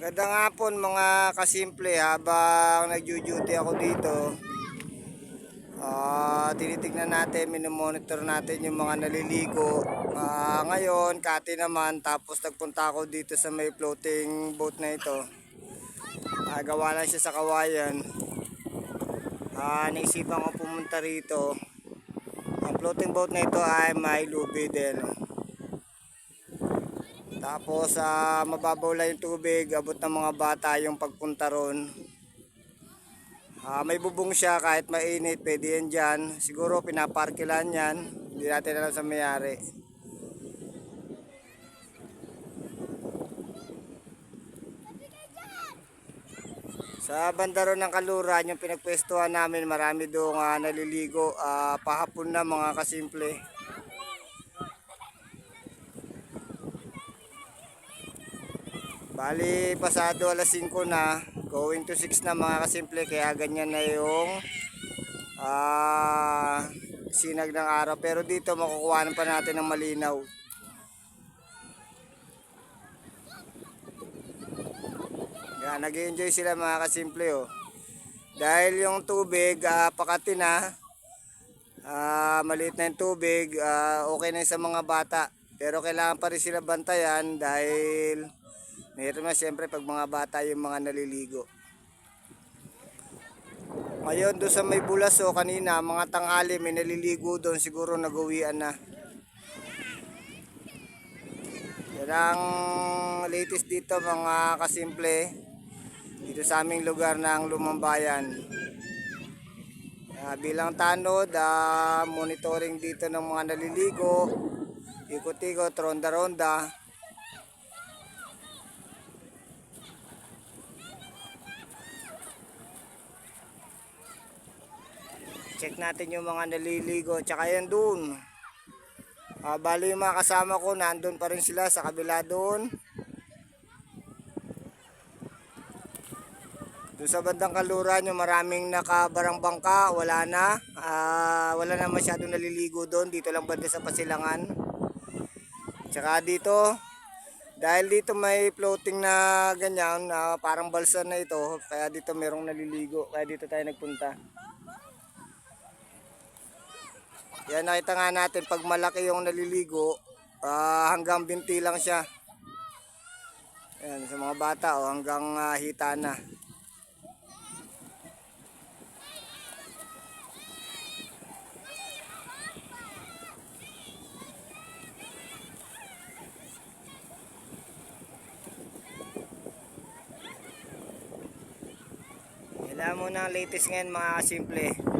Gandang hapon mga kasimple, habang nagjo-duty ako dito. Tinitignan natin, minomonitor natin yung mga naliligo. Ngayon, kati naman, tapos nagpunta ako dito sa may floating boat na ito. Gawa lang siya sa kawayan. Naisipan ko pumunta rito. Ang floating boat na ito ay may lubid din. Tapos mababaw lang yung tubig, abot ng mga bata yung pagpunta ron. May bubong siya, kahit mainit pwede yan dyan. Siguro pinaparkilan yan, hindi natin alam sa mayari. Sa banda ron ng Kaluran, yung pinagpwestuhan namin, marami doong naliligo. Pahapon na mga kasimple. Bali, pasado alas 5 na, going to 6 na mga kasimple, kaya ganyan na yung sinag ng araw. Pero dito makukuha pa natin ng malinaw. Yan, nag-enjoy sila mga kasimple oh. Dahil yung tubig, pakati na, maliit na yung tubig, okay na sa mga bata. Pero kailangan pa rin sila bantayan dahil meron na siyempre pag mga bata yung mga naliligo. Ngayon doon sa may Bulaso kanina, mga tanghali may naliligo doon, siguro nag-uwian na. Yan ang latest dito mga kasimple, dito sa aming lugar ng Lumang-Bayan. Bilang tanod, monitoring dito ng mga naliligo, ikot-ikot, ronda-ronda. Check natin yung mga naliligo, tsaka yan dun. Bali yung mga kasama ko, nandun pa rin sila sa kabila dun. Doon sa bandang Kaluran, yung maraming nakabarang bangka, wala na. Wala na masyadong naliligo doon, dito lang banda sa Pasilangan. Tsaka dito, dahil dito may floating na ganyan, parang balsa na ito, kaya dito merong naliligo, kaya dito tayo nagpunta. Yan, nakita nga natin pag malaki yung naliligo, hanggang binti lang siya. Yan, sa mga bata hanggang hita na. Kailangan mo ng latest ngayon mga simple.